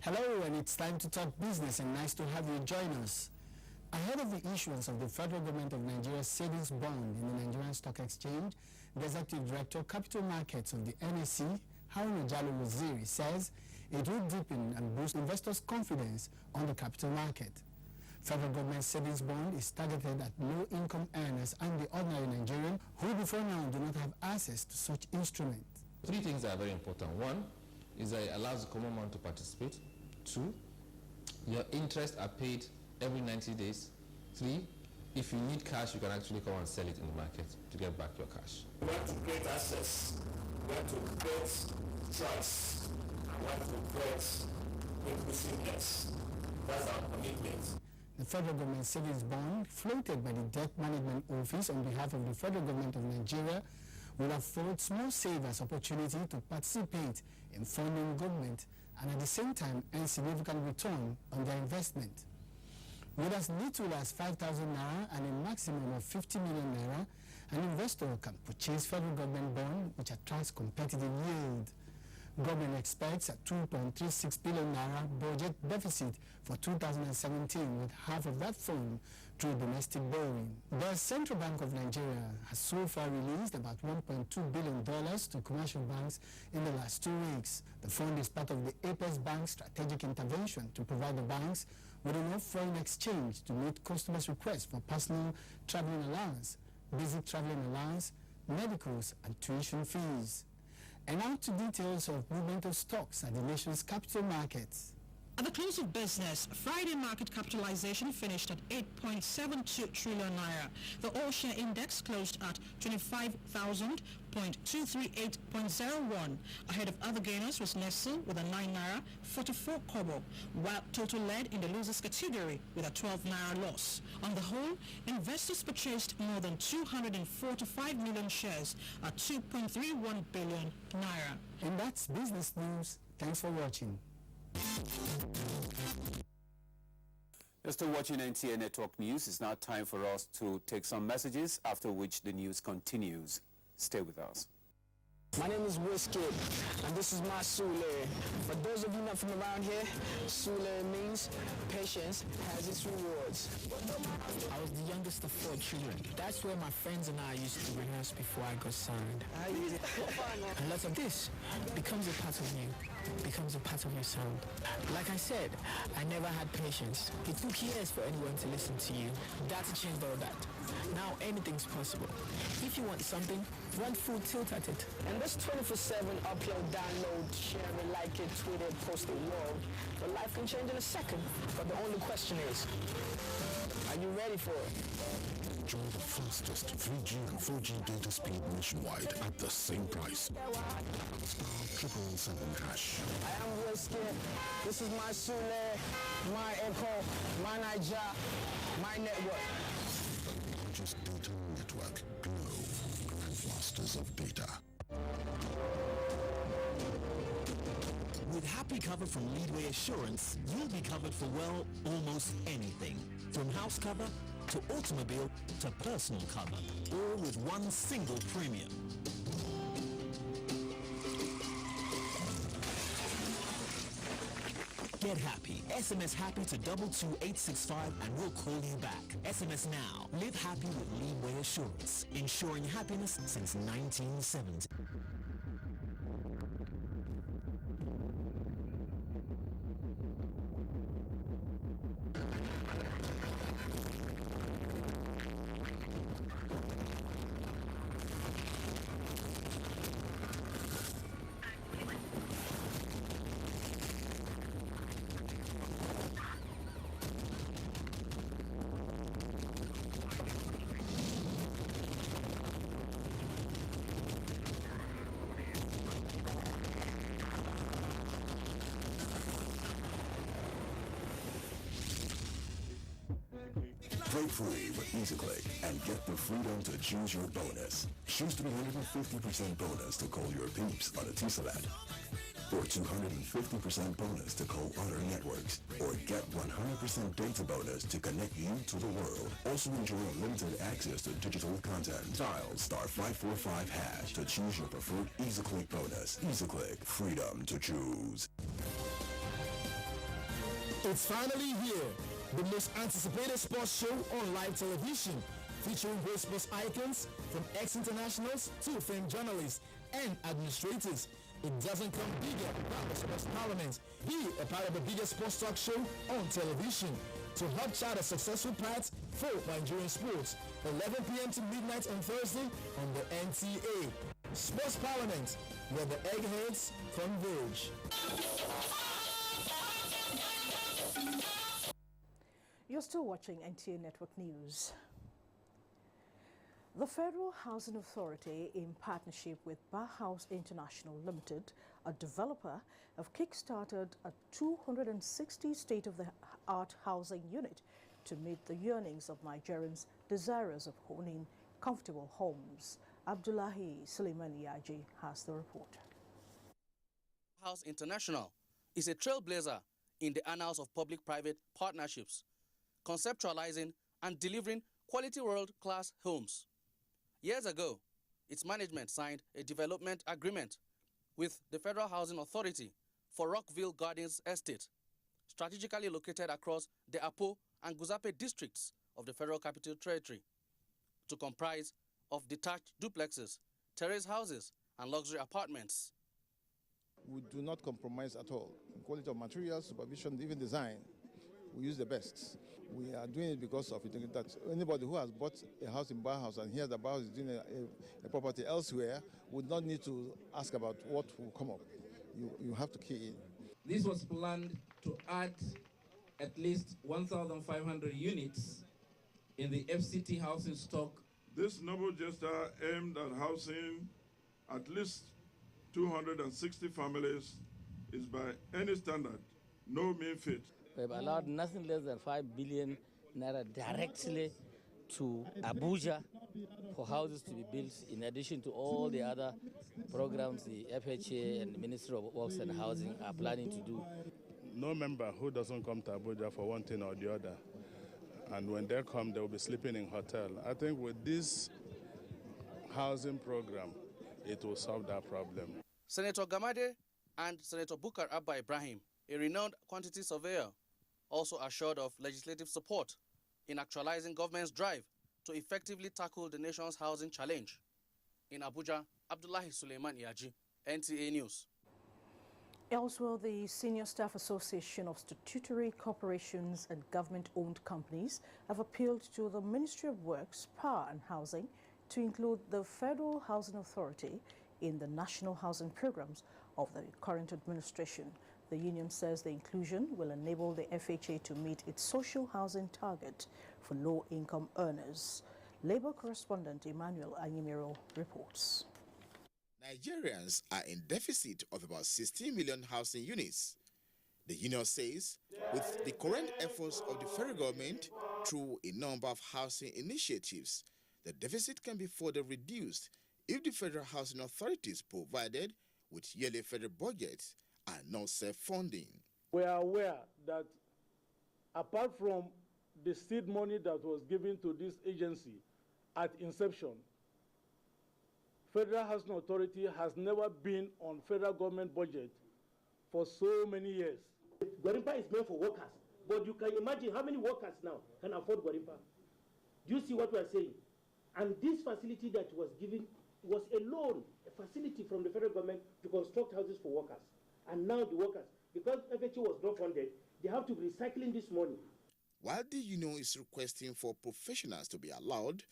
Hello, and it's time to talk business, and nice to have you join us. Ahead of the issuance of the Federal Government of Nigeria's savings bond in the Nigerian Stock Exchange, the Executive Director, Capital Markets of the NSE, Haruna Jalo Waziri, says It will deepen and boost investors' confidence on the capital market. Federal government savings bond is targeted at low-income earners and the ordinary Nigerian who before now do not have access to such instruments. 3 things are very important. 1 is that it allows the common man to participate. 2, your interests are paid every 90 days. 3, if you need cash, you can actually come and sell it in the market to get back your cash. We want to create access, we want to create trust, we want to create inclusiveness. That's our commitment. The federal government savings bond, floated by the Debt Management Office on behalf of the federal government of Nigeria, will afford small savers opportunity to participate in funding government and at the same time earn significant return on their investment. With as little as 5,000 naira and a maximum of 50 million naira, an investor can purchase federal government bond which attracts competitive yield. Government expects a 2.36 billion naira budget deficit for 2017, with half of that fund through domestic borrowing. The Central Bank of Nigeria has so far released about $1.2 billion to commercial banks in the last 2 weeks. The fund is part of the Apex Bank strategic intervention to provide the banks with enough foreign exchange to meet customers' requests for personal traveling allowance, basic traveling allowance, medicals, and tuition fees. And now to details of movement of stocks at the nation's capital markets. At the close of business, Friday market capitalization finished at 8.72 trillion naira. The all-share index closed at 25,238.01. Ahead of other gainers was Nestle with a 9 naira 44 kobo, while Total led in the losers category with a 12 naira loss. On the whole, investors purchased more than 245 million shares at 2.31 billion naira. And that's business news. Thanks for watching. You're still watching NTA Network News. It's now time for us to take some messages, after which the news continues. Stay with us. My name is Wizkid, and this is my Sule. For those of you not from around here, Sule means patience has its rewards. I was the youngest of 4 children. That's where my friends and I used to rehearse before I got signed. A lot of this becomes a part of you, becomes a part of your sound. Like I said, I never had patience. It took years for anyone to listen to you. Data changed all that. Now anything's possible. If you want something, run full tilt at it. And this 24/7 upload, download, share it, like it, tweet it, post it world, your life can change in a second. But the only question is, are you ready for it? Enjoy the fastest 3G and 4G data speed nationwide at the same price. *777#. I am Wizkid. This is my Sule, my Echo, my Niger, my network. The largest data network. Glow. Grandmasters of data. With Happy Cover from Leadway Assurance, you'll be covered for, well, almost anything. From house cover to automobile to personal cover, all with one single premium. Get happy. SMS happy to 22865 and we'll call you back. SMS now. Live happy with Leadway Assurance. Ensuring happiness since 1970. Break free with EasyClick and get the freedom to choose your bonus. Choose 350% bonus to call your peeps on a T-Select, or 250% bonus to call other networks, or get 100% data bonus to connect you to the world. Also enjoy unlimited access to digital content. Dial *545# to choose your preferred EasyClick bonus. EasyClick, freedom to choose. It's finally here. The most anticipated sports show on live television, featuring great sports icons from ex-internationals to famed journalists and administrators. It doesn't come bigger than the Sports Parliament. Be a part of the biggest sports talk show on television. To help chart a successful path for Nigerian sports, 11 p.m. to midnight on Thursday on the NTA. Sports Parliament, where the eggheads converge. You're still watching NTA Network News. The Federal Housing Authority, in partnership with Bauhaus International Limited, a developer, have kick-started a 260 state-of-the-art housing unit to meet the yearnings of Nigerians desirous of owning comfortable homes. Abdullahi Suleiman Yaji has the report. Bauhaus International is a trailblazer in the annals of public-private partnerships, conceptualizing and delivering quality world-class homes. Years ago, its management signed a development agreement with the Federal Housing Authority for Rockville Gardens Estate, strategically located across the Apo and Guzape districts of the Federal Capital Territory, to comprise of detached duplexes, terrace houses, and luxury apartments. We do not compromise at all in quality of materials, supervision, even design. We use the best. We are doing it because of it. That anybody who has bought a house in Bauhaus and hears that Bauhaus is doing a property elsewhere would not need to ask about what will come up. You have to key in. This was planned to add at least 1,500 units in the FCT housing stock. This noble gesture aimed at housing at least 260 families is by any standard no mean feat. We have allowed nothing less than 5 billion naira directly to Abuja for houses to be built, in addition to all the other programs the FHA and the Ministry of Works and Housing are planning to do. No member who doesn't come to Abuja for one thing or the other, and when they come, they will be sleeping in hotel. I think with this housing program, it will solve that problem. Senator Gamade and Senator Bukar Abba Ibrahim, a renowned quantity surveyor, also assured of legislative support in actualizing government's drive to effectively tackle the nation's housing challenge. In Abuja, Abdullahi Suleiman Yaji, NTA News. Elsewhere, the Senior Staff Association of Statutory Corporations and Government-Owned Companies have appealed to the Ministry of Works, Power and Housing to include the Federal Housing Authority in the national housing programs of the current administration. The union says the inclusion will enable the FHA to meet its social housing target for low-income earners. Labour correspondent Emmanuel Anyimiro reports. Nigerians are in deficit of about 16 million housing units. The union says with the current efforts of the federal government through a number of housing initiatives, the deficit can be further reduced if the Federal Housing Authority is provided with yearly federal budgets and not self-funding. We are aware that apart from the seed money that was given to this agency at inception, Federal Housing Authority has never been on federal government budget for so many years. Gwarimpa is meant for workers, but you can imagine how many workers now can afford Gwarimpa. Do you see what we are saying? And this facility that was given was a loan, a facility from the federal government to construct houses for workers. And now the workers, because FHA was not funded, they have to be recycling this money. While the union is requesting for professionals to be allowed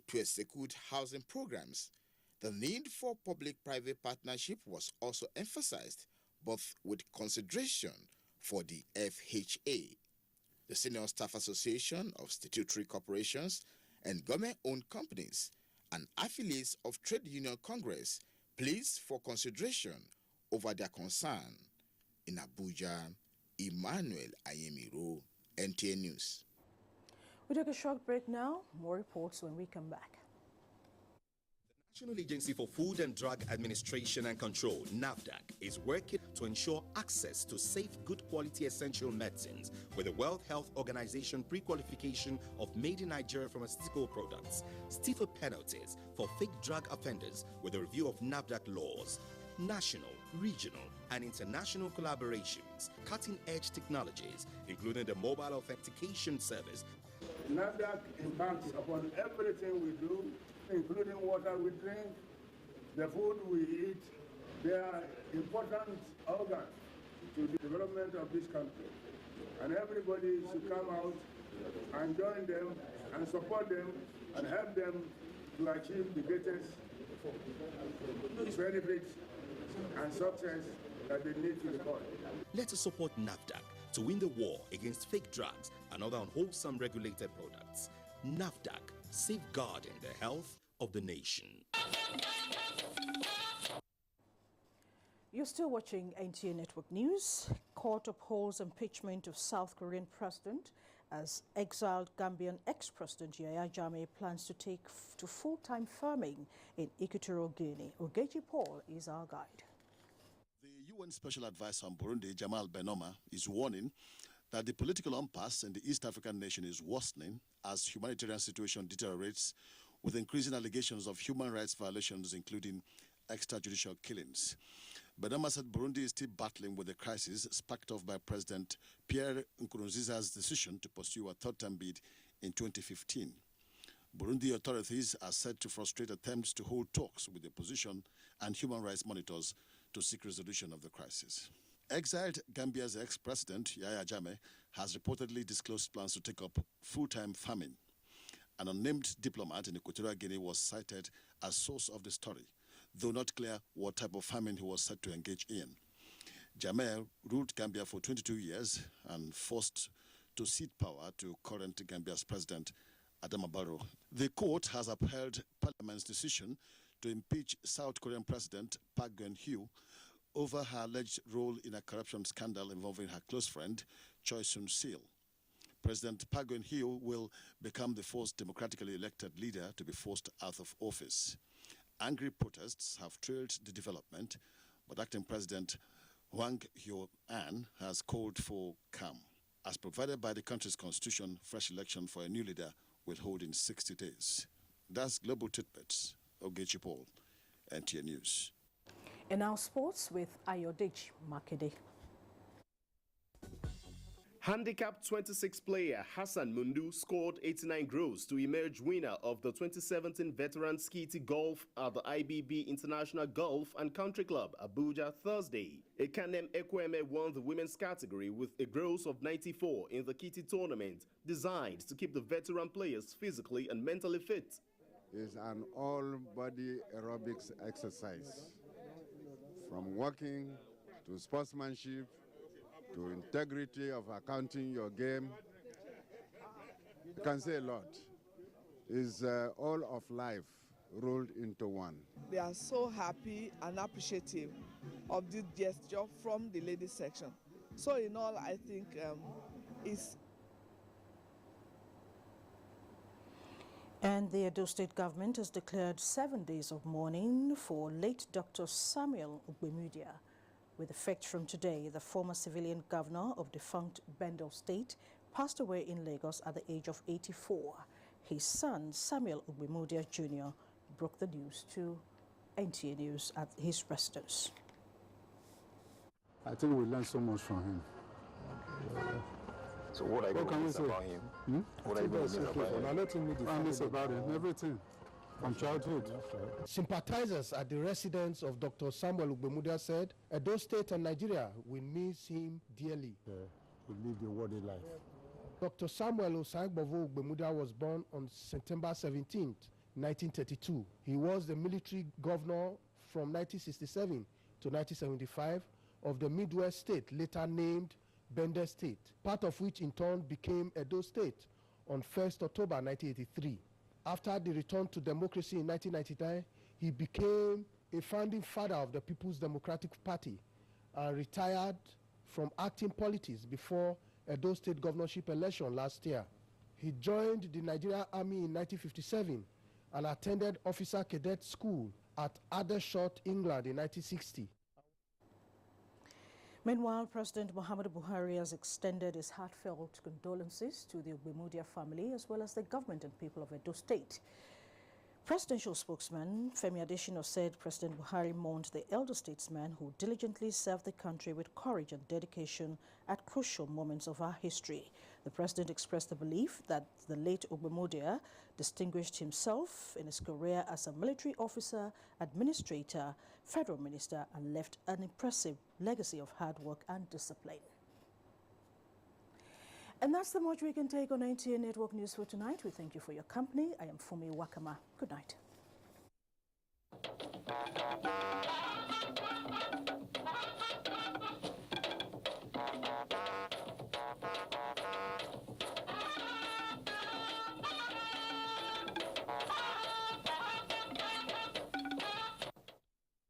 to execute housing programs, the need for public-private partnership was also emphasized, both with consideration for the FHA. The Senior Staff Association of Statutory Corporations and Government-Owned Companies and affiliates of Trade Union Congress pleads for consideration over their concern. In Abuja, Emmanuel Ayemiro, NTA News. We take a short break now. More reports when we come back. The National Agency for Food and Drug Administration and Control, NAFDAC, is working to ensure access to safe, good quality essential medicines with the World Health Organization pre-qualification of made in Nigeria pharmaceutical products, stiffer penalties for fake drug offenders with a review of NAFDAC laws, national, regional, and international collaborations, cutting-edge technologies, including the mobile authentication service. NAFDAC embarks upon everything we do, including water we drink, the food we eat, They are important organs to the development of this country. And everybody should come out and join them and support them and help them to achieve the greatest benefits and success that they need to the country. Let us support NAFDAC to win the war against fake drugs and other unwholesome regulated products. NAFDAC, safeguarding the health of the nation. You're still watching NTA Network News. Court upholds impeachment of South Korean president as exiled Gambian ex-president Yahya Jammeh plans to take to full-time farming in Equatorial Guinea. Ogechi Paul is our guide. The UN Special Advisor on Burundi, Jamal Benoma, is warning that the political impasse in the East African nation is worsening as humanitarian situation deteriorates with increasing allegations of human rights violations, including extrajudicial killings. Benoma said Burundi is still battling with the crisis sparked off by President Pierre Nkurunziza's decision to pursue a third-term bid in 2015. Burundi authorities are said to frustrate attempts to hold talks with the opposition and human rights monitors to seek resolution of the crisis. Exiled Gambia's ex-president, Yahya Jammeh, has reportedly disclosed plans to take up full-time farming. An unnamed diplomat in Equatorial Guinea was cited as source of the story, though not clear what type of farming he was set to engage in. Jammeh ruled Gambia for 22 years and forced to cede power to current Gambia's president, Adama Barrow. The court has upheld Parliament's decision to impeach South Korean President Park Geun-hye over her alleged role in a corruption scandal involving her close friend, Choi Soon-sil. President Park Geun-hye will become the first democratically elected leader to be forced out of office. Angry protests have trailed the development, but acting President Hwang Hyo-an has called for calm. As provided by the country's constitution, fresh election for a new leader will hold in 60 days. That's Global Tidbits. Ogechi Paul, NTA News. And now sports with Ayodeji Makede. Handicapped 26 player Hassan Mundu scored 89 goals to emerge winner of the 2017 Veteran Skiti Golf at the IBB International Golf and Country Club, Abuja, Thursday. Ekanem Ekweme won the women's category with a gross of 94 in the Kitty tournament, designed to keep the veteran players physically and mentally fit. It's an all-body aerobics exercise, from walking to sportsmanship, to integrity of accounting your game. You can say a lot. It's all of life rolled into one. They are so happy and appreciative of this gesture from the ladies section. So in all, I think it's... And the Edo State government has declared 7 days of mourning for late Dr. Samuel Ogbemudia. With effect from today, the former civilian governor of defunct Bendel State passed away in Lagos at the age of 84. His son, Samuel Ogbemudia Jr., broke the news to NTA News at his residence. I think we learned so much from him. So what are you going to say about him? What are you going to say about him? Now let him meet the families about him, everything. From childhood. Sympathizers at the residence of Dr. Samuel Ogbemudia said, Edo State and Nigeria will miss him dearly. He lived a worthy life. Dr. Samuel Osangbovo Ogbemudia was born on September 17th, 1932. He was the military governor from 1967 to 1975 of the Midwest State, later named Bender State, part of which in turn became Edo State on 1st October 1983. After the return to democracy in 1999, he became a founding father of the People's Democratic Party and retired from acting politics before Edo State governorship election last year. He joined the Nigerian Army in 1957 and attended Officer Cadet School at Aldershot, England in 1960. Meanwhile, President Muhammadu Buhari has extended his heartfelt condolences to the Ogbemudia family as well as the government and people of Edo State. Presidential spokesman Femi Adesina said President Buhari mourned the elder statesman who diligently served the country with courage and dedication at crucial moments of our history. The president expressed the belief that the late Ogbemodia distinguished himself in his career as a military officer, administrator, federal minister, and left an impressive legacy of hard work and discipline. And that's the much we can take on NTA Network News for tonight. We thank you for your company. I am Fumi Wakama. Good night.